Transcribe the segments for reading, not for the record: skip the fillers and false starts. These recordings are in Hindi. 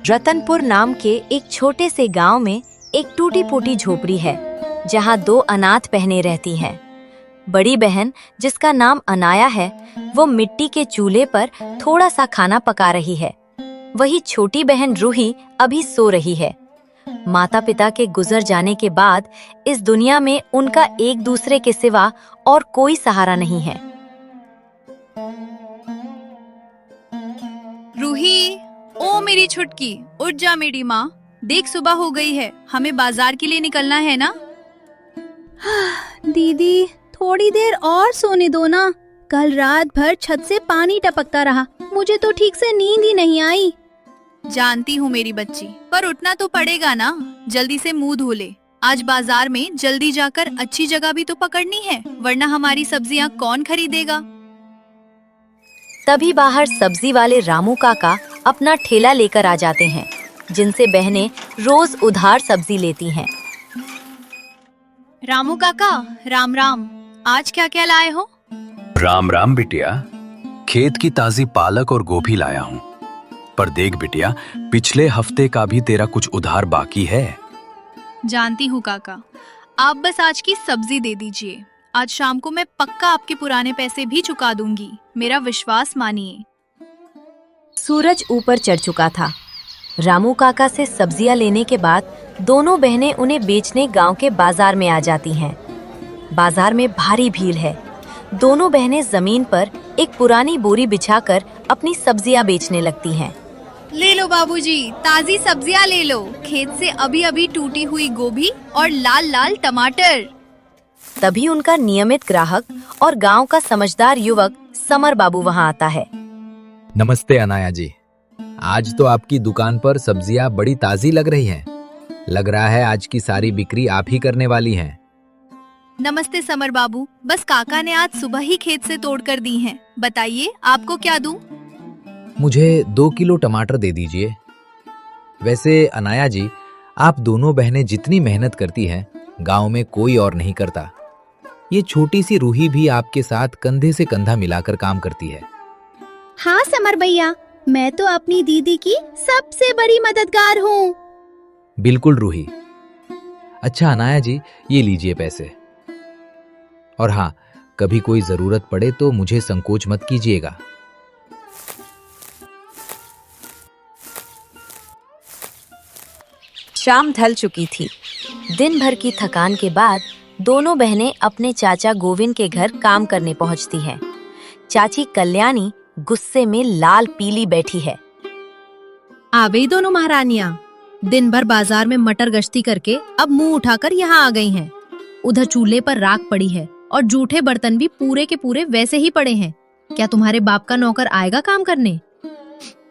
रतनपुर नाम के एक छोटे से गांव में एक टूटी फूटी झोपड़ी है, जहां दो अनाथ बहनें रहती हैं। बड़ी बहन, जिसका नाम अनाया है, वो मिट्टी के चूल्हे पर थोड़ा सा खाना पका रही है। वही छोटी बहन रूही अभी सो रही है। माता पिता के गुजर जाने के बाद इस दुनिया में उनका एक दूसरे के सिवा और कोई सहारा नहीं है। रूही, ओ मेरी छुटकी, उठ जा मेरी माँ। देख, सुबह हो गई है, हमें बाजार के लिए निकलना है ना। दीदी, थोड़ी देर और सोने दो ना। कल रात भर छत से पानी टपकता रहा, मुझे तो ठीक से नींद ही नहीं आई। जानती हूँ मेरी बच्ची, पर उठना तो पड़ेगा ना। जल्दी से मुंह धो ले। आज बाजार में जल्दी जाकर अच्छी जगह भी तो पकड़नी है, वरना हमारी सब्जियाँ कौन खरीदेगा। तभी बाहर सब्जी वाले रामू काका अपना ठेला लेकर आ जाते हैं, जिनसे बहनें रोज उधार सब्जी लेती हैं। रामू काका, राम राम। आज क्या क्या लाए हो? राम राम बिटिया, खेत की ताजी पालक और गोभी लाया हूँ। पर देख बिटिया, पिछले हफ्ते का भी तेरा कुछ उधार बाकी है। जानती हूँ काका, आप बस आज की सब्जी दे दीजिए। आज शाम को मैं पक्का आपके पुराने पैसे भी चुका दूंगी, मेरा विश्वास मानिए। सूरज ऊपर चढ़ चुका था। रामू काका से सब्जियां लेने के बाद दोनों बहनें उन्हें बेचने गांव के बाजार में आ जाती हैं। बाजार में भारी भीड़ है। दोनों बहनें जमीन पर एक पुरानी बोरी बिछाकर अपनी सब्जियां बेचने लगती हैं। ले लो बाबूजी, ताजी सब्जियां ले लो। खेत से अभी अभी टूटी हुई गोभी और लाल लाल टमाटर। तभी उनका नियमित ग्राहक और गांव का समझदार युवक समर बाबू वहां आता है। नमस्ते अनाया जी, आज तो आपकी दुकान पर सब्जियां बड़ी ताजी लग रही हैं। लग रहा है आज की सारी बिक्री आप ही करने वाली हैं। नमस्ते समर बाबू, बस काका ने आज सुबह ही खेत से तोड़ कर दी हैं। बताइए आपको क्या दूं? मुझे 2 किलो टमाटर दे दीजिए। वैसे अनाया जी, आप दोनों बहनें जितनी मेहनत करती हैं, गांव में कोई और नहीं करता। ये छोटी सी रूही भी आपके साथ कंधे से कंधा मिलाकर काम करती है। हाँ समर भैया, मैं तो अपनी दीदी की सबसे बड़ी मददगार हूँ। बिल्कुल रूही। अच्छा अनाया जी, ये लीजिए पैसे। और हाँ, कभी कोई जरूरत पड़े तो मुझे संकोच मत कीजिएगा। शाम ढल चुकी थी। दिन भर की थकान के बाद दोनों बहनें अपने चाचा गोविंद के घर काम करने पहुंचती हैं। चाची कल्याणी गुस्से में लाल पीली बैठी है। आ गई दोनों महारानियां। दिन भर बाजार में मटर गश्ती करके अब मुंह उठाकर यहाँ आ गई हैं। उधर चूल्हे पर राख पड़ी है और जूठे बर्तन भी पूरे के पूरे वैसे ही पड़े हैं। क्या तुम्हारे बाप का नौकर आएगा काम करने?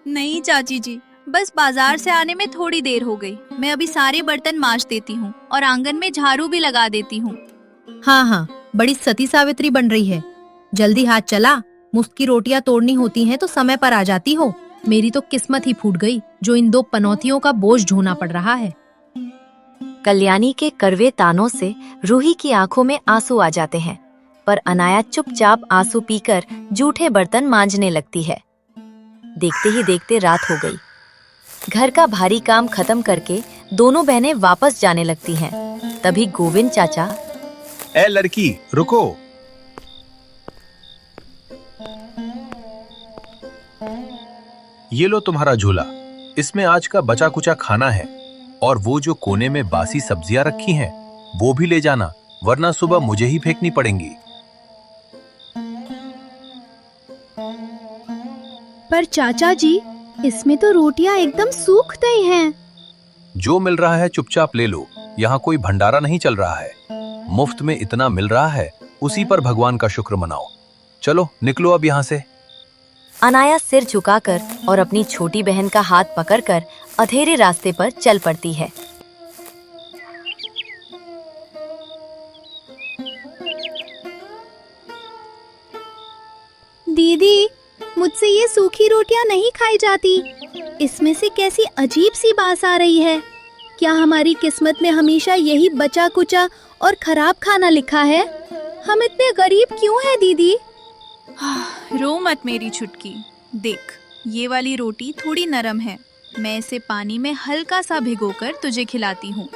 नहीं चाची जी, बस बाजार से आने में थोड़ी देर हो गई। मैं अभी सारे बर्तन मांज देती हूँ और आंगन में झाड़ू भी लगा देती हूँ। हाँ हाँ, बड़ी सती सावित्री बन रही है। जल्दी हाथ चला, मुफ्त की रोटियां तोड़नी होती हैं तो समय पर आ जाती हो। मेरी तो किस्मत ही फूट गई, जो इन 2 पनौतियों का बोझ ढोना पड़ रहा है। कल्याणी के कड़वे तानों से रूही की आंखों में आंसू आ जाते हैं, पर अनाया चुपचाप आंसू पीकर जूठे बर्तन मांजने लगती है। देखते ही देखते रात हो गई। घर का भारी काम खत्म करके दोनों बहनें वापस जाने लगती हैं। तभी गोविंद चाचा, ए लड़की रुको। ये लो तुम्हारा झूला, इसमें आज का बचा कुचा खाना है, और वो जो कोने में बासी सब्जियां रखी हैं, वो भी ले जाना, वरना सुबह मुझे ही फेंकनी पड़ेंगी। पर चाचा जी, इसमें तो रोटियां एकदम सूख गई हैं। जो मिल रहा है चुपचाप ले लो, यहाँ कोई भंडारा नहीं चल रहा है। मुफ्त में इतना मिल रहा है, उसी पर भगवान का शुक्र मनाओ। चलो निकलो अब यहाँ से। अनाया सिर झुकाकर और अपनी छोटी बहन का हाथ पकड़कर अंधेरे रास्ते पर चल पड़ती है। दीदी, मुझसे ये सूखी रोटियां नहीं खाई जाती। इसमें से कैसी अजीब सी बास आ रही है। क्या हमारी किस्मत में हमेशा यही बचा कुचा और खराब खाना लिखा है? हम इतने गरीब क्यों हैं दीदी? रो मत मेरी छुटकी। देख, ये वाली रोटी थोड़ी नरम है, मैं इसे पानी में हल्का सा भिगोकर तुझे खिलाती हूँ,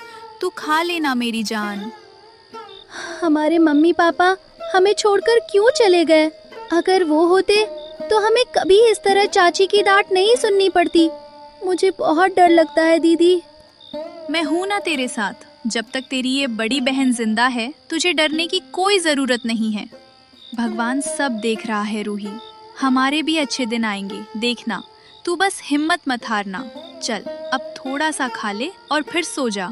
तू खा लेना मेरी जान। हमारे मम्मी पापा हमें छोड़कर क्यों चले गए? अगर वो होते तो हमें कभी इस तरह चाची की डांट नहीं सुननी पड़ती। मुझे बहुत डर लगता है दीदी। मैं हूं ना तेरे साथ। जब तक तेरी ये बड़ी बहन जिंदा है, तुझे डरने की कोई जरूरत नहीं है। भगवान सब देख रहा है रूही, हमारे भी अच्छे दिन आएंगे, देखना। तू बस हिम्मत मत हारना। चल अब थोड़ा सा खा ले और फिर सो जा।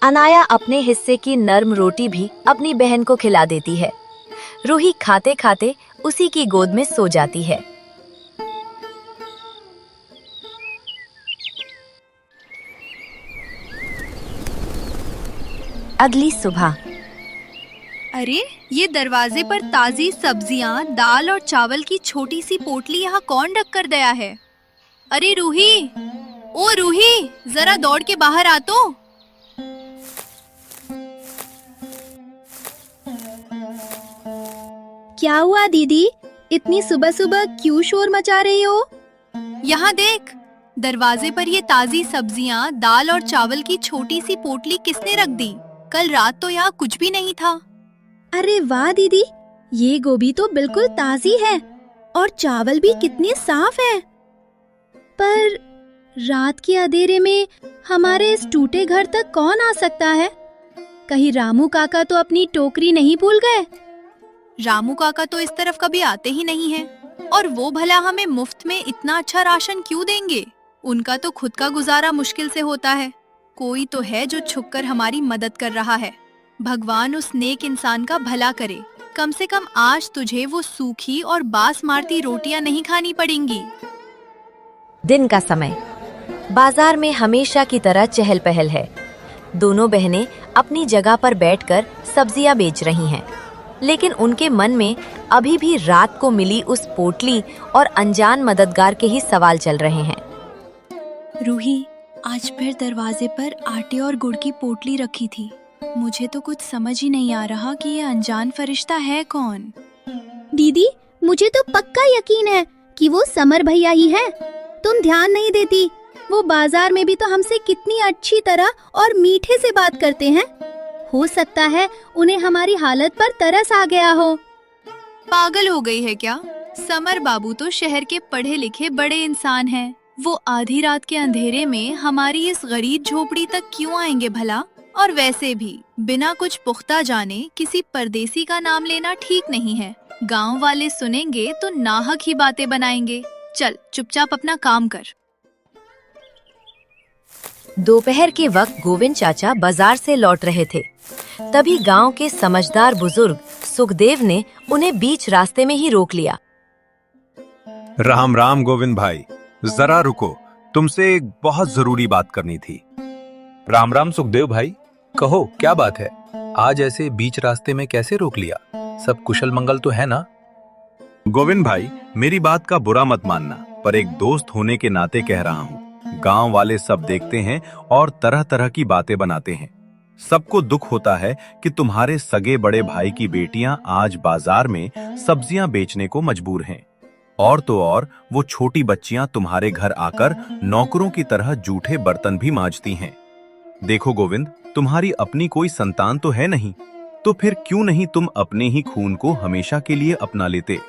अनाया अपने हिस्से की नर्म रोटी भी अपनी बहन को खिला देती है। रूही खाते खाते उसी की गोद में सो जाती है। अगली सुबह अरे ये दरवाजे पर ताजी सब्जियां, दाल और चावल की छोटी सी पोटली यहाँ कौन रख कर गया है? अरे रूही, ओ रूही, जरा दौड़ के बाहर आ तो। क्या हुआ दीदी? इतनी सुबह सुबह क्यों शोर मचा रही हो? यहाँ देख, दरवाजे पर ये ताजी सब्जियां, दाल और चावल की छोटी सी पोटली किसने रख दी? कल रात तो यहाँ कुछ भी नहीं था। अरे वाह दीदी, ये गोभी तो बिल्कुल ताजी है और चावल भी कितने साफ है। पर रात के अंधेरे में हमारे इस टूटे घर तक कौन आ सकता है? कहीं रामू काका तो अपनी टोकरी नहीं भूल गए? रामू काका तो इस तरफ कभी आते ही नहीं हैं। और वो भला हमें मुफ्त में इतना अच्छा राशन क्यों देंगे? उनका तो खुद का गुजारा मुश्किल से होता है। कोई तो है जो छुपकर हमारी मदद कर रहा है। भगवान उस नेक इंसान का भला करे। कम से कम आज तुझे वो सूखी और बास मारती रोटियां नहीं खानी पड़ेंगी। दिन का समय। बाजार में हमेशा की तरह चहल पहल है। दोनों बहनें अपनी जगह पर बैठकर सब्जियां बेच रही हैं, लेकिन उनके मन में अभी भी रात को मिली उस पोटली और अनजान मददगार के ही सवाल चल रहे हैं। रूही, आज फिर दरवाजे पर आटे और गुड़ की पोटली रखी थी। मुझे तो कुछ समझ ही नहीं आ रहा कि ये अनजान फरिश्ता है कौन। दीदी, मुझे तो पक्का यकीन है कि वो समर भैया ही है। तुम ध्यान नहीं देती? वो बाजार में भी तो हमसे कितनी अच्छी तरह और मीठे से बात करते हैं। हो सकता है उन्हें हमारी हालत पर तरस आ गया हो। पागल हो गई है क्या? समर बाबू तो शहर के पढ़े लिखे बड़े इंसान हैं। वो आधी रात के अंधेरे में हमारी इस गरीब झोपड़ी तक क्यों आएंगे भला? और वैसे भी बिना कुछ पुख्ता जाने किसी परदेसी का नाम लेना ठीक नहीं है। गांव वाले सुनेंगे तो नाहक ही बातें बनाएंगे। चल चुपचाप अपना काम कर। दोपहर के वक्त गोविंद चाचा बाजार से लौट रहे थे। तभी गांव के समझदार बुजुर्ग सुखदेव ने उन्हें बीच रास्ते में ही रोक लिया। राम राम गोविंद भाई, जरा रुको, तुमसे एक बहुत जरूरी बात करनी थी। राम राम सुखदेव भाई, कहो क्या बात है? आज ऐसे बीच रास्ते में कैसे रोक लिया? सब कुशल मंगल तो है ना? गोविंद भाई, मेरी बात का बुरा मत मानना, पर एक दोस्त होने के नाते कह रहा हूँ। गांव वाले सब देखते हैं और तरह तरह की बातें बनाते हैं। सबको दुख होता है कि तुम्हारे सगे बड़े भाई की बेटियां आज बाजार में सब्जियां बेचने को मजबूर हैं। और तो और वो छोटी बच्चियां तुम्हारे घर आकर नौकरों की तरह जूठे बर्तन भी मांजती हैं। देखो गोविंद, तुम्हारी अपनी कोई संतान तो है नहीं, तो फिर क्यों नहीं तुम अपने ही खून को हमेशा के लिए अपना लेते?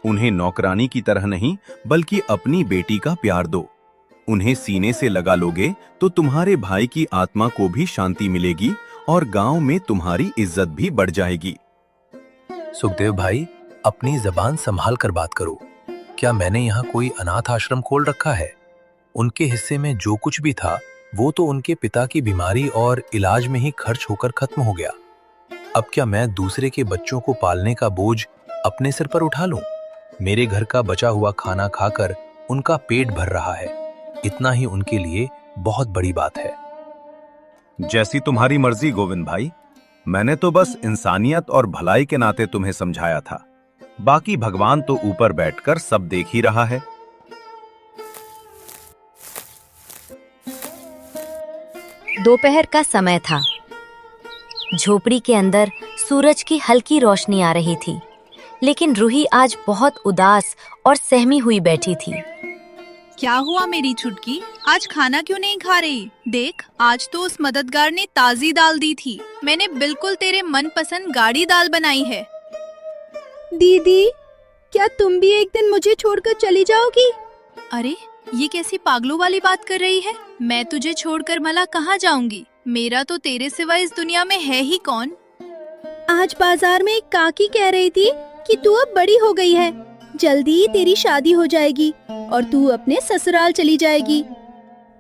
उन्हें नौकरानी की तरह नहीं, बल्कि अपनी बेटी का प्यार दो। उन्हें सीने से लगा लोगे तो तुम्हारे भाई की आत्मा को भी शांति मिलेगी और गांव में तुम्हारी इज्जत भी बढ़ जाएगी। सुखदेव भाई, अपनी जबान संभाल कर बात करो। क्या मैंने यहाँ कोई अनाथ आश्रम खोल रखा है? उनके हिस्से में जो कुछ भी था वो तो उनके पिता की बीमारी और इलाज में ही खर्च होकर खत्म हो गया। अब क्या मैं दूसरे के बच्चों को पालने का बोझ अपने सिर पर उठा लूं? मेरे घर का बचा हुआ खाना खाकर उनका पेट भर रहा है। इतना ही उनके लिए बहुत बड़ी बात है। जैसी तुम्हारी मर्जी गोविंद भाई, मैंने तो बस इंसानियत और भलाई के नाते तुम्हें समझाया था। बाकी भगवान तो ऊपर बैठकर सब देख ही रहा है। दोपहर का समय था। झोपड़ी के अंदर सूरज की हल्की रोशनी आ रही थी, लेकिन रूही आज बहुत उदास और सहमी हुई बैठी थी। क्या हुआ मेरी छुटकी, आज खाना क्यों नहीं खा रही? देख, आज तो उस मददगार ने ताजी दाल दी थी। मैंने बिल्कुल तेरे मनपसंद गाढ़ी दाल बनाई है। दीदी, क्या तुम भी एक दिन मुझे छोड़कर चली जाओगी? अरे, ये कैसी पागलों वाली बात कर रही है? मैं तुझे छोड़कर मला कहाँ जाऊंगी? मेरा तो तेरे सिवा इस दुनिया में है ही कौन? आज बाजार में एक काकी कह रही थी कि तू अब बड़ी हो गई है, जल्दी ही तेरी शादी हो जाएगी और तू अपने ससुराल चली जाएगी।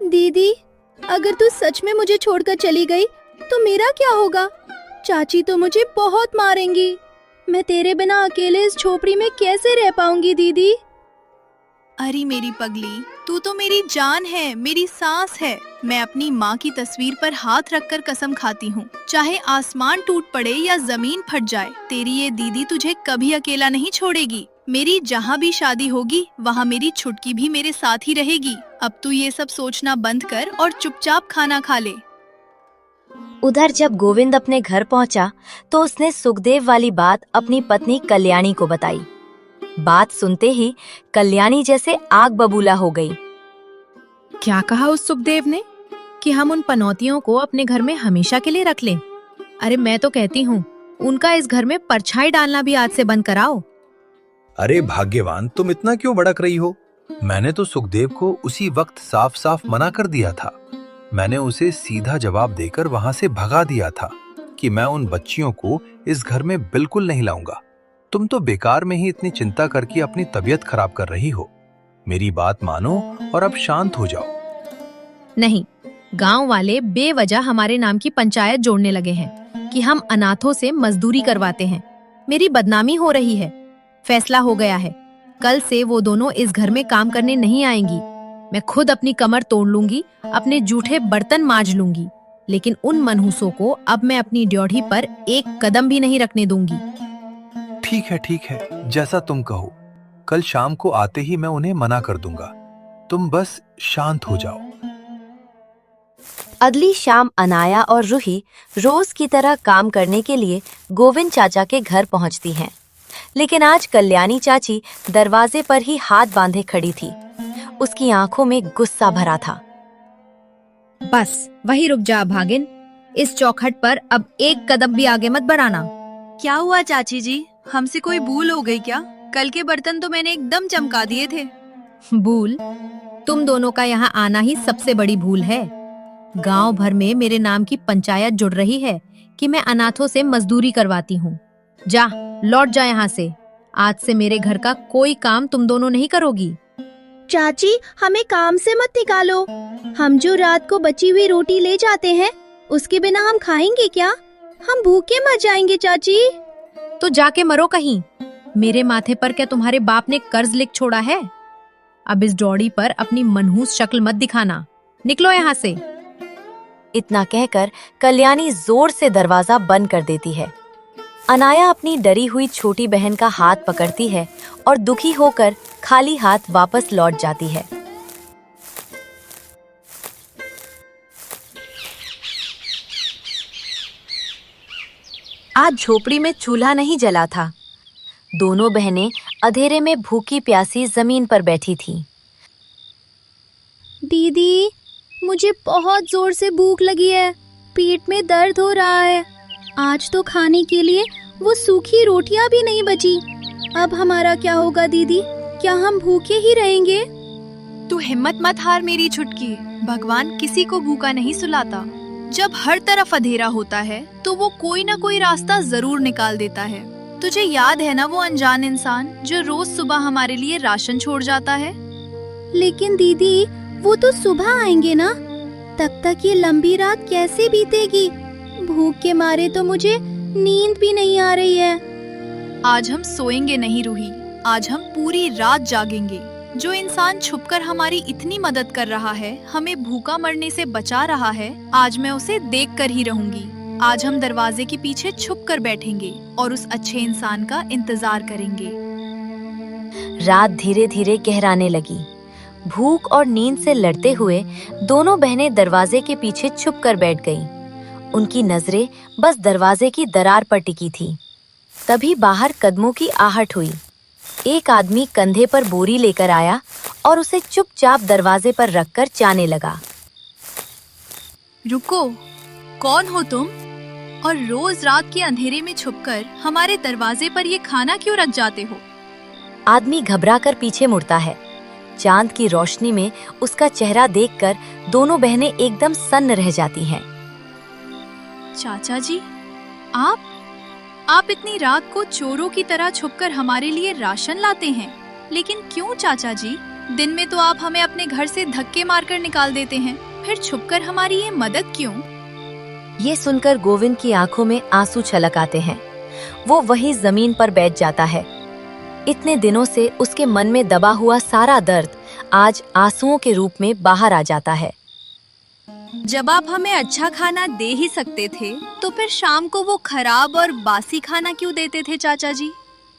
दीदी, अगर तू सच में मुझे छोड़कर चली गई तो मेरा क्या होगा? चाची तो मुझे बहुत मारेंगी। मैं तेरे बिना अकेले इस झोपड़ी में कैसे रह पाऊंगी दीदी? अरे मेरी पगली, तू तो मेरी जान है, मेरी सांस है। मैं अपनी माँ की तस्वीर पर हाथ रखकर कसम खाती हूँ, चाहे आसमान टूट पड़े या जमीन फट जाए, तेरी ये दीदी तुझे कभी अकेला नहीं छोड़ेगी। मेरी जहाँ भी शादी होगी वहाँ मेरी छुटकी भी मेरे साथ ही रहेगी। अब तू ये सब सोचना बंद कर और चुपचाप खाना खा ले। उधर जब गोविंद अपने घर पहुंचा तो उसने सुखदेव वाली बात अपनी पत्नी कल्याणी को बताई। बात सुनते ही कल्याणी जैसे आग बबूला हो गई। क्या कहा उस सुखदेव ने कि हम उन पनौतियों को अपने घर में हमेशा के लिए रख लें? अरे मैं तो कहती हूँ उनका इस घर में परछाई डालना भी आज से बंद कराओ। अरे भाग्यवान, तुम इतना क्यों भड़क रही हो? मैंने तो सुखदेव को उसी वक्त साफ साफ मना कर दिया था। मैंने उसे सीधा जवाब देकर वहां से भगा दिया था कि मैं उन बच्चियों को इस घर में बिल्कुल नहीं लाऊंगा। तुम तो बेकार में ही इतनी चिंता करके अपनी तबीयत खराब कर रही हो। मेरी बात मानो और अब शांत हो जाओ। नहीं, गांव वाले बेवजह हमारे नाम की पंचायत जोड़ने लगे हैं कि हम अनाथों से मजदूरी करवाते हैं। मेरी बदनामी हो रही है। फैसला हो गया है, कल से वो दोनों इस घर में काम करने नहीं आएंगी। मैं खुद अपनी कमर तोड़ लूंगी, अपने जूठे बर्तन मांज लूंगी, लेकिन उन मनहूसों को अब मैं अपनी ड्योढ़ी पर एक कदम भी नहीं रखने दूंगी। ठीक है, जैसा तुम कहो। कल शाम को आते ही मैं उन्हें मना कर दूंगा। तुम बस शांत हो जाओ। अगली शाम अनाया और रूही रोज की तरह काम करने के लिए गोविंद चाचा के घर पहुंचती हैं। लेकिन आज कल्याणी चाची दरवाजे पर ही हाथ बांधे खड़ी थी। उसकी आंखों में गुस्सा भरा था। बस वही रुक जा भागिन, इस चौखट पर अब एक कदम भी आगे मत बढ़ाना। क्या हुआ चाची जी, हमसे कोई भूल हो गई क्या? कल के बर्तन तो मैंने एकदम चमका दिए थे। भूल? तुम दोनों का यहाँ आना ही सबसे बड़ी भूल है। गांव भर में मेरे नाम की पंचायत जुड़ रही है कि मैं अनाथों से मजदूरी करवाती हूँ। जा, लौट जा यहाँ से। आज से मेरे घर का कोई काम तुम दोनों नहीं करोगी। चाची, हमें काम से मत निकालो। हम जो रात को बची हुई रोटी ले जाते हैं, उसके बिना हम खाएंगे क्या? हम भूखे मर जाएंगे चाची। तो जाके मरो कहीं। मेरे माथे पर क्या तुम्हारे बाप ने कर्ज लिख छोड़ा है? अब इस डौड़ी पर अपनी मनहूस शक्ल मत दिखाना। निकलो यहाँ से। इतना कहकर कल्याणी जोर से दरवाजा बंद कर देती है। अनाया अपनी डरी हुई छोटी बहन का हाथ पकड़ती है और दुखी होकर खाली हाथ वापस लौट जाती है। आज झोपड़ी में चूल्हा नहीं जला था। दोनों बहनें अंधेरे में भूखी प्यासी जमीन पर बैठी थीं। दीदी, मुझे बहुत जोर से भूख लगी है, पेट में दर्द हो रहा है। आज तो खाने के लिए वो सूखी रोटियां भी नहीं बची। अब हमारा क्या होगा दीदी? क्या हम भूखे ही रहेंगे? तू हिम्मत मत हार मेरी छुटकी, भगवान किसी को भूखा नहीं सुलाता। जब हर तरफ अंधेरा होता है तो वो कोई ना कोई रास्ता जरूर निकाल देता है। तुझे याद है ना वो अनजान इंसान जो रोज सुबह हमारे लिए राशन छोड़ जाता है? लेकिन दीदी, वो तो सुबह आएंगे ना, तब तक ये लंबी रात कैसे बीतेगी? भूख के मारे तो मुझे नींद भी नहीं आ रही है। आज हम सोएंगे नहीं रूही, आज हम पूरी रात जागेंगे। जो इंसान छुपकर हमारी इतनी मदद कर रहा है, हमें भूखा मरने से बचा रहा है, आज मैं उसे देख कर ही रहूंगी। आज हम दरवाजे के पीछे छुप कर बैठेंगे और उस अच्छे इंसान का इंतजार करेंगे। रात धीरे धीरे गहराने लगी। भूख और नींद से लड़ते हुए दोनों बहनें दरवाजे के पीछे छुप कर बैठ गईं। उनकी नजरें बस दरवाजे की दरार पर टिकी थी। तभी बाहर कदमों की आहट हुई। एक आदमी कंधे पर बोरी लेकर आया और उसे चुपचाप दरवाजे पर रखकर जाने लगा। रुको, कौन हो तुम? और रोज रात के अंधेरे में छुपकर हमारे दरवाजे पर ये खाना क्यों रख जाते हो? आदमी घबराकर पीछे मुड़ता है। चांद की रोशनी में उसका चेहरा देखकर दोनों बहनें एकदम सन्न रह जाती हैं। चाचा जी, आप इतनी रात को चोरों की तरह छुपकर हमारे लिए राशन लाते हैं, लेकिन क्यों चाचा जी? दिन में तो आप हमें अपने घर से धक्के मारकर निकाल देते हैं, फिर छुपकर हमारी ये मदद क्यों? ये सुनकर गोविंद की आंखों में आंसू छलक आते हैं। वो वहीं जमीन पर बैठ जाता है। इतने दिनों से उसके मन में दबा हुआ सारा दर्द आज आंसुओं के रूप में बाहर आ जाता है। जब आप हमें अच्छा खाना दे ही सकते थे, तो फिर शाम को वो खराब और बासी खाना क्यों देते थे चाचा जी?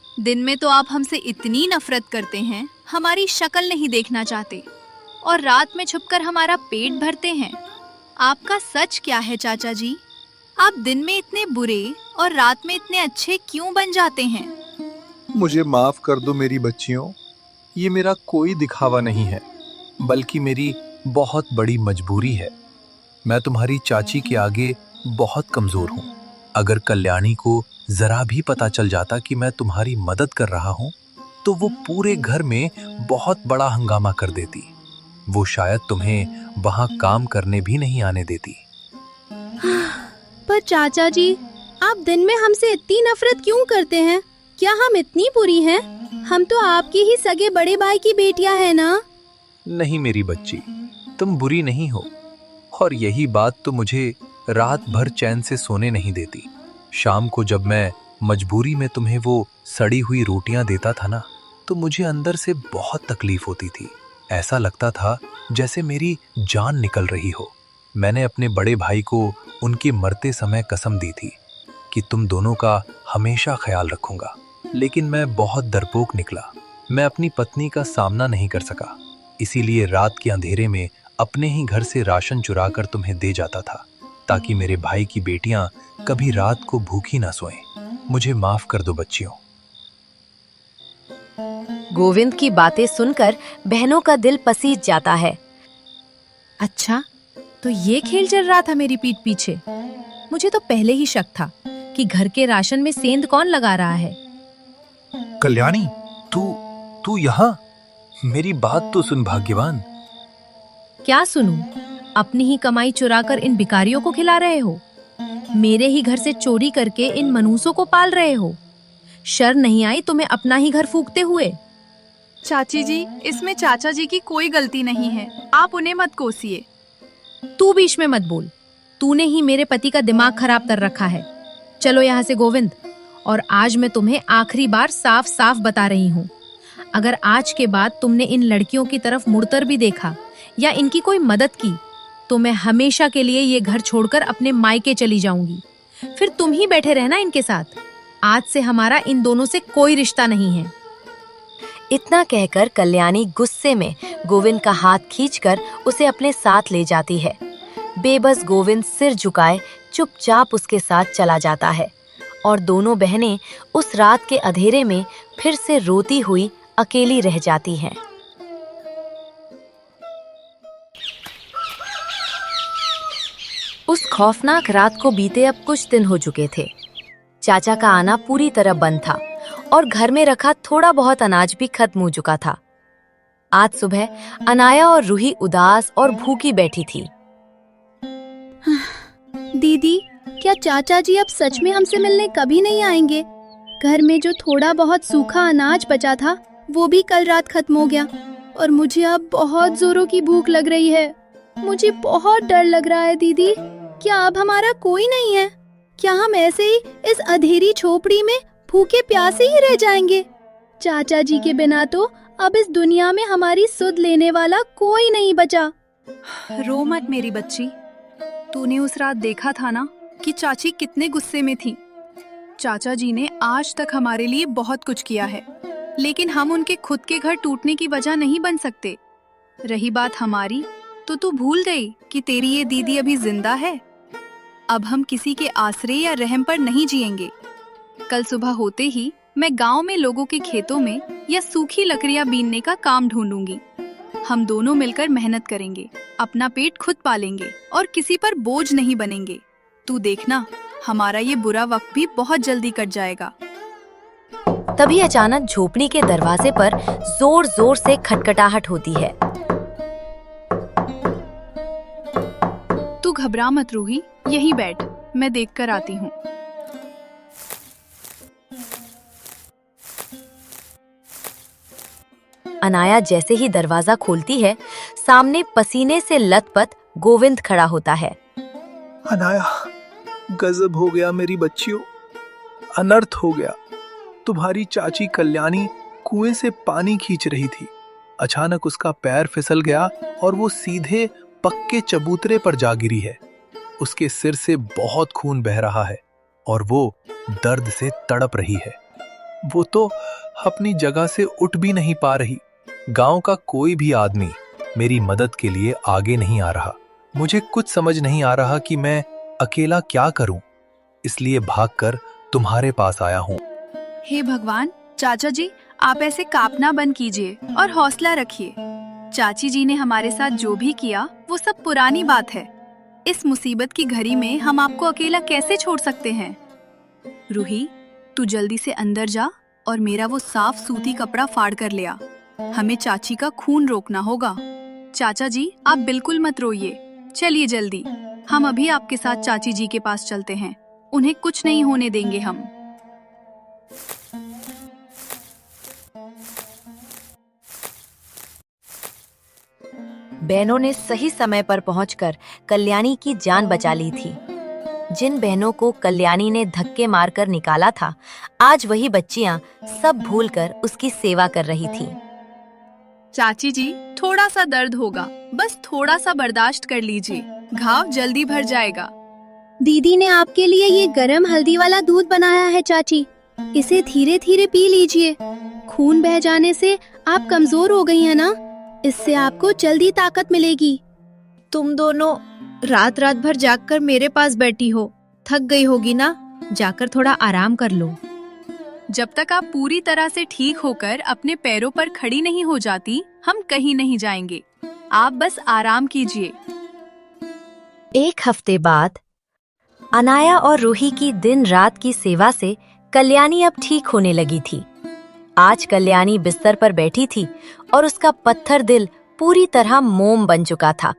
दिन में तो आप हमसे इतनी नफरत करते हैं, हमारी शक्ल नहीं देखना चाहते, और रात में छुपकर हमारा पेट भरते हैं। आपका सच क्या है चाचा जी? आप दिन में इतने बुरे और रात में इतने अच्छे क्यों बन जाते हैं? मुझे माफ कर दो मेरी बच्चियों, ये मेरा कोई दिखावा नहीं है, बल्कि मेरी बहुत बड़ी मजबूरी है। मैं तुम्हारी चाची के आगे बहुत कमजोर हूँ। अगर कल्याणी को जरा भी पता चल जाता कि मैं तुम्हारी मदद कर रहा हूँ, तो वो पूरे घर में बहुत बड़ा हंगामा कर देती। वो शायद तुम्हें वहाँ काम करने भी नहीं आने देती। पर चाचा जी, आप दिन में हमसे इतनी नफरत क्यों करते हैं? क्या हम इतनी बुरी हैं? हम तो आपके ही सगे बड़े भाई की बेटियां हैं ना? नहीं मेरी बच्ची, तुम बुरी नहीं हो, और यही बात तो मुझे रात भर चैन से सोने नहीं देती। शाम को जब मैं मजबूरी में तुम्हें वो सड़ी हुई रोटियां देता था ना, तो मुझे अंदर से बहुत तकलीफ होती थी। ऐसा लगता था जैसे मेरी जान निकल रही हो। मैंने अपने बड़े भाई को उनके मरते समय कसम दी थी कि तुम दोनों का हमेशा ख्याल रखूंगा, लेकिन मैं बहुत डरपोक निकला। मैं अपनी पत्नी का सामना नहीं कर सका, इसीलिए रात के अंधेरे में अपने ही घर से राशन चुराकर तुम्हें दे जाता था, ताकि मेरे भाई की बेटियां कभी रात को भूखी ना सोएं। मुझे माफ कर दो बच्चियों। गोविंद की बातें सुनकर बहनों का दिल पसीज जाता है। अच्छा, तो ये खेल चल रहा था मेरी पीठ पीछे। मुझे तो पहले ही शक था कि घर के राशन में सेंध कौन लगा रहा है। कल्याणी, तू यहाँ? मेरी बात तो सुन भाग्यवान। क्या सुनूं? अपनी ही कमाई चुराकर इन भिखारियों को खिला रहे हो। मेरे ही घर से चोरी करके इन मनूसों को पाल रहे हो। शर्म नहीं आई तुम्हें अपना ही घर फूंकते हुए? चाची जी, इसमें चाचा जी की कोई गलती नहीं है, आप उन्हें मत कोसिए। तू बीच में मत बोल। तूने ही मेरे पति का दिमाग खराब कर रखा है। चलो यहाँ से गोविंद, और आज मैं तुम्हें आखिरी बार साफ साफ बता रही हूँ, अगर आज के बाद तुमने इन लड़कियों की तरफ मुड़कर भी देखा या इनकी कोई मदद की, तो मैं हमेशा के लिए ये घर छोड़कर अपने मायके चली जाऊंगी। फिर तुम ही बैठे रहना इनके साथ। आज से हमारा इन दोनों से कोई रिश्ता नहीं है। इतना कहकर कल्याणी गुस्से में गोविंद का हाथ खींचकर उसे अपने साथ ले जाती है। बेबस गोविंद सिर झुकाए चुपचाप उसके साथ चला जाता है, और दोनों बहनें उस रात के अंधेरे में फिर से रोती हुई अकेली रह जाती हैं। उस खौफनाक रात को बीते अब कुछ दिन हो चुके थे। चाचा का आना पूरी तरह बंद था और घर में रखा थोड़ा बहुत अनाज भी खत्म हो चुका था। आज सुबह अनाया और रूही उदास और भूखी बैठी थी। दीदी, क्या चाचा जी अब सच में हमसे मिलने कभी नहीं आएंगे? घर में जो थोड़ा बहुत सूखा अनाज बचा था, वो भी कल रात खत्म हो गया, और मुझे अब बहुत जोरों की भूख लग रही है। मुझे बहुत डर लग रहा है दीदी। क्या अब हमारा कोई नहीं है? क्या हम ऐसे ही इस अंधेरी झोपड़ी में भूखे प्यासे ही रह जाएंगे? चाचा जी के बिना तो अब इस दुनिया में हमारी सुध लेने वाला कोई नहीं बचा। रो मत मेरी बच्ची। तूने उस रात देखा था ना कि चाची कितने गुस्से में थी। चाचा जी ने आज तक हमारे लिए बहुत कुछ किया है, लेकिन हम उनके खुद के घर टूटने की वजह नहीं बन सकते। रही बात हमारी, तो तू भूल गई कि तेरी ये दीदी अभी जिंदा है। अब हम किसी के आसरे या रहम पर नहीं जिएंगे। कल सुबह होते ही मैं गांव में लोगों के खेतों में या सूखी लकड़ियां बीनने का काम ढूंढूंगी। हम दोनों मिलकर मेहनत करेंगे, अपना पेट खुद पालेंगे और किसी पर बोझ नहीं बनेंगे। तू देखना, हमारा ये बुरा वक्त भी बहुत जल्दी कट जाएगा। तभी अचानक झोपड़ी के दरवाजे पर जोर जोर से खटखटाहट होती है। तू घबरा मत रूही, यहीं बैठ, मैं देख कर आती हूँ। अनाया जैसे ही दरवाजा खोलती है, सामने पसीने से लथपथ गोविंद खड़ा होता है। अनाया, गजब हो गया मेरी बच्चियों, अनर्थ हो गया। तुम्हारी चाची कल्याणी कुएं से पानी खींच रही थी। अचानक उसका पैर फिसल गया और वो सीधे पक्के चबूतरे पर जा गिरी है। उसके सिर से बहुत खून बह रहा है और वो दर्द से तड़प रही है। वो तो अपनी जगह से उठ भी नहीं पा रही। गांव का कोई भी आदमी मेरी मदद के लिए आगे नहीं आ रहा। मुझे कुछ समझ नहीं आ रहा कि मैं अकेला क्या करूं, इसलिए भागकर तुम्हारे पास आया हूं। हे भगवान, चाचा जी, आप ऐसे कांपना बंद कीजिए और हौसला रखिए। चाची जी ने हमारे साथ जो भी किया वो सब पुरानी बात है। इस मुसीबत की घड़ी में हम आपको अकेला कैसे छोड़ सकते हैं। रूही, तू जल्दी से अंदर जा और मेरा वो साफ सूती कपड़ा फाड़ कर ले आ। हमें चाची का खून रोकना होगा। चाचा जी, आप बिल्कुल मत रोइए, चलिए जल्दी, हम अभी आपके साथ चाची जी के पास चलते हैं। उन्हें कुछ नहीं होने देंगे हम। बहनों ने सही समय पर पहुंचकर कल्याणी की जान बचा ली थी। जिन बहनों को कल्याणी ने धक्के मारकर निकाला था, आज वही बच्चियां सब भूलकर उसकी सेवा कर रही थीं। चाची जी, थोड़ा सा दर्द होगा, बस थोड़ा सा बर्दाश्त कर लीजिए, घाव जल्दी भर जाएगा। दीदी ने आपके लिए ये गरम हल्दी वाला दूध बनाया है चाची, इसे धीरे धीरे पी लीजिए। खून बह जाने से आप कमजोर हो गई है ना, इससे आपको जल्दी ताकत मिलेगी। तुम दोनों रात रात भर जागकर मेरे पास बैठी हो, थक गई होगी ना, जाकर थोड़ा आराम कर लो। जब तक आप पूरी तरह से ठीक होकर अपने पैरों पर खड़ी नहीं हो जाती, हम कहीं नहीं जाएंगे। आप बस आराम कीजिए। एक हफ्ते बाद अनाया और रूही की दिन रात की सेवा से कल्याणी अब ठीक होने लगी थी। आज कल्याणी बिस्तर पर बैठी थी और उसका पत्थर दिल पूरी तरह मोम बन चुका था।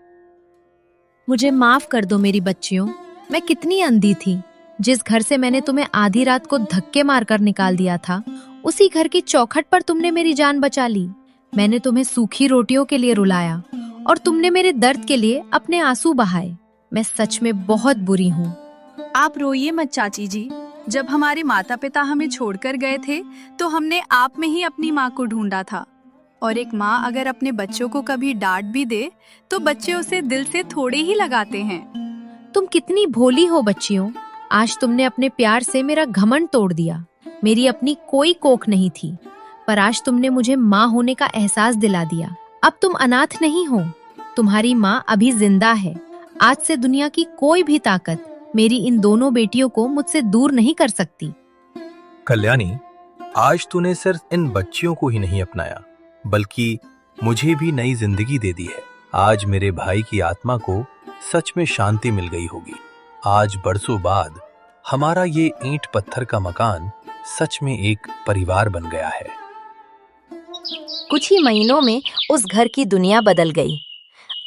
मुझे माफ कर दो मेरी बच्चियों, मैं कितनी अंधी थी। जिस घर से मैंने तुम्हें आधी रात को धक्के मारकर निकाल दिया था, उसी घर की चौखट पर तुमने मेरी जान बचा ली। मैंने तुम्हें सूखी रोटियों के लिए रुलाया और तुमने मेरे दर्द के लिए अपने आंसू बहाए। मैं सच में बहुत बुरी हूँ। आप रोइए मत चाची जी। जब हमारे माता पिता हमें छोड़कर गए थे तो हमने आप में ही अपनी माँ को ढूंढा था। और एक माँ अगर अपने बच्चों को कभी डांट भी दे तो बच्चे उसे दिल से थोड़े ही लगाते हैं। तुम कितनी भोली हो बच्चियों। आज तुमने अपने प्यार से मेरा घमंड तोड़ दिया। मेरी अपनी कोई कोख नहीं थी, पर आज तुमने मुझे माँ होने का एहसास दिला दिया। अब तुम अनाथ नहीं हो, तुम्हारी माँ अभी जिंदा है। आज से दुनिया की कोई भी ताकत मेरी इन दोनों बेटियों को मुझसे दूर नहीं कर सकती। कल्याणी, आज तूने सिर्फ इन बच्चियों को ही नहीं अपनाया, बल्कि मुझे भी नई जिंदगी दे दी है। आज मेरे भाई की आत्मा को सच में शांति मिल गई होगी। आज बरसों बाद हमारा ये ईंट पत्थर का मकान सच में एक परिवार बन गया है। कुछ ही महीनों में उस घर की दुनिया बदल गई।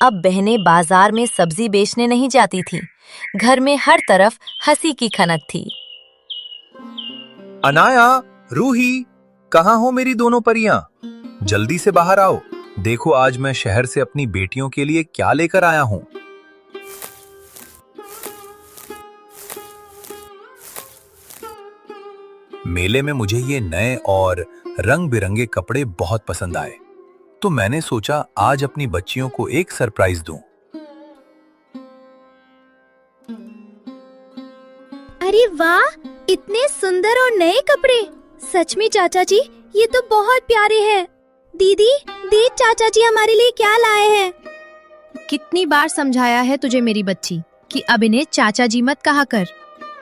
अब बहनें बाजार में सब्जी बेचने नहीं जाती थीं। घर में हर तरफ हंसी की खनक थी। अनाया, रूही, कहाँ हो मेरी दोनों परियां? जल्दी से बाहर आओ। देखो आज मैं शहर से अपनी बेटियों के लिए क्या लेकर आया हूं। मेले में मुझे ये नए और रंग बिरंगे कपड़े बहुत पसंद आए, तो मैंने सोचा आज अपनी बच्चियों को एक सरप्राइज दूं। अरे वाह, इतने सुंदर और नए कपड़े। सच में चाचा जी, ये तो बहुत प्यारे हैं। दीदी, देख चाचा जी हमारे लिए क्या लाए हैं। कितनी बार समझाया है तुझे मेरी बच्ची कि अब इन्हें चाचा जी मत कहा कर।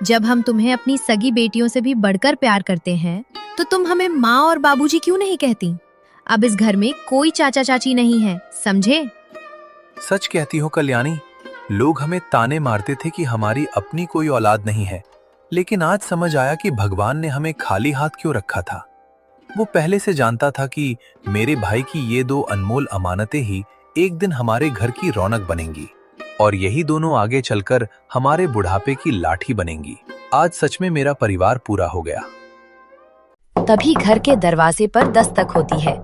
जब हम तुम्हें अपनी सगी बेटियों से भी बढ़कर प्यार करते हैं तो तुम हमें माँ और बाबूजी क्यों नहीं कहती? अब इस घर में कोई चाचा चाची नहीं है, समझे? सच कहती हो कल्याणी, लोग हमें ताने मारते थे कि हमारी अपनी कोई औलाद नहीं है, लेकिन आज समझ आया कि भगवान ने हमें खाली हाथ क्यों रखा था। वो पहले से जानता था कि मेरे भाई की ये 2 अनमोल अमानतें ही एक दिन हमारे घर की रौनक बनेंगी और यही दोनों आगे चलकर हमारे बुढ़ापे की लाठी बनेंगी। आज सच में मेरा परिवार पूरा हो गया। तभी घर के दरवाजे पर दस्तक होती है।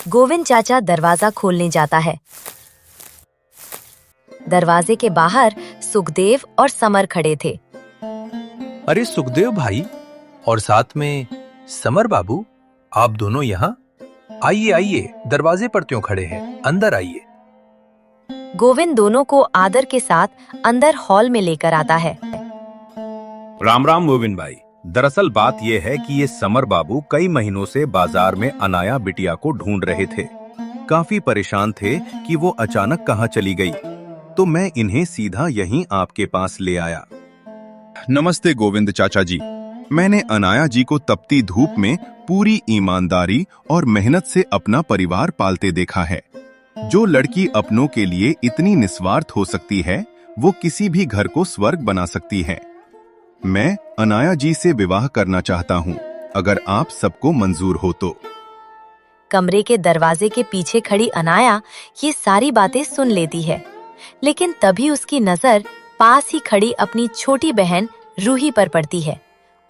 गोविंद चाचा दरवाजा खोलने जाता है। दरवाजे के बाहर सुखदेव और समर खड़े थे। अरे सुखदेव भाई और साथ में समर बाबू, आप दोनों यहाँ? आइए आइए, दरवाजे पर क्यों खड़े हैं, अंदर आइए। गोविंद दोनों को आदर के साथ अंदर हॉल में लेकर आता है। राम राम गोविंद भाई। दरअसल बात यह है कि ये समर बाबू कई महीनों से बाजार में अनाया बिटिया को ढूंढ रहे थे। काफी परेशान थे कि वो अचानक कहाँ चली गई, तो मैं इन्हें सीधा यहीं आपके पास ले आया। नमस्ते गोविंद चाचा जी। मैंने अनाया जी को तपती धूप में पूरी ईमानदारी और मेहनत से अपना परिवार पालते देखा है। जो लड़की अपनों के लिए इतनी निस्वार्थ हो सकती है, वो किसी भी घर को स्वर्ग बना सकती है। मैं अनाया जी से विवाह करना चाहता हूँ, अगर आप सबको मंजूर हो तो। कमरे के दरवाजे के पीछे खड़ी अनाया ये सारी बातें सुन लेती है, लेकिन तभी उसकी नजर पास ही खड़ी अपनी छोटी बहन रूही पर पड़ती है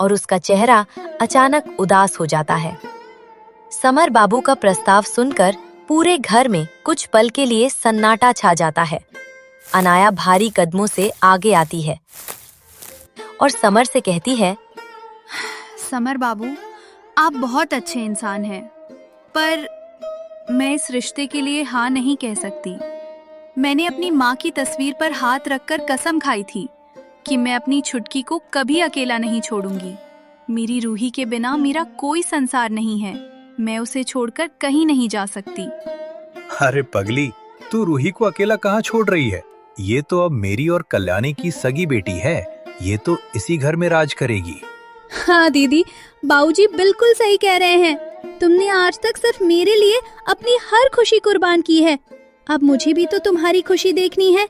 और उसका चेहरा अचानक उदास हो जाता है। समर बाबू का प्रस्ताव सुनकर पूरे घर में कुछ पल के लिए सन्नाटा छा जाता है। अनाया भारी कदमों से आगे आती है और समर से कहती है, समर बाबू, आप बहुत अच्छे इंसान हैं, पर मैं इस रिश्ते के लिए हाँ नहीं कह सकती। मैंने अपनी माँ की तस्वीर पर हाथ रखकर कसम खाई थी कि मैं अपनी छुटकी को कभी अकेला नहीं छोड़ूंगी। मेरी रूही के बिना मेरा कोई संसार नहीं है। मैं उसे छोड़कर कहीं नहीं जा सकती। अरे पगली, तू रूही को अकेला कहाँ छोड़ रही है? ये तो अब मेरी और कल्याणी की सगी बेटी है। ये तो इसी घर में राज करेगी। हाँ दीदी, बाबूजी बिल्कुल सही कह रहे हैं। तुमने आज तक सिर्फ मेरे लिए अपनी हर खुशी कुर्बान की है। अब मुझे भी तो तुम्हारी खुशी देखनी है।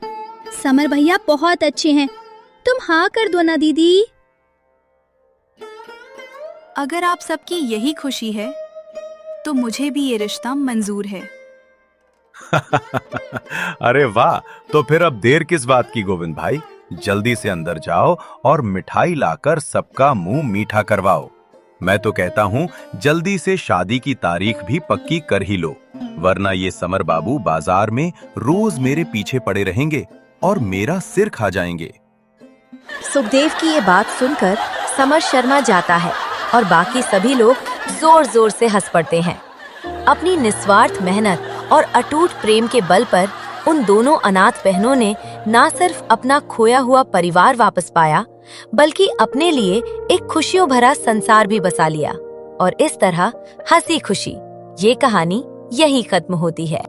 समर भैया बहुत अच्छे हैं, तुम हाँ कर दो ना दीदी। अगर आप सबकी यही खुशी है तो मुझे भी ये रिश्ता मंजूर है। अरे वाह, तो फिर अब देर किस बात की गोविंद भाई, जल्दी से अंदर जाओ और मिठाई लाकर सबका मुंह मीठा करवाओ। मैं तो कहता हूँ जल्दी से शादी की तारीख भी पक्की कर ही लो, वरना ये समर बाबू बाजार में रोज मेरे पीछे पड़े रहेंगे और मेरा सिर खा जाएंगे। सुखदेव की ये बात सुनकर समर शर्मा जाता है और बाकी सभी लोग जोर जोर से हंस पड़ते हैं। अपनी निस्वार्थ मेहनत और अटूट प्रेम के बल पर उन दोनों अनाथ बहनों ने न सिर्फ अपना खोया हुआ परिवार वापस पाया, बल्कि अपने लिए एक खुशियों भरा संसार भी बसा लिया। और इस तरह हंसी खुशी ये कहानी यहीं खत्म होती है।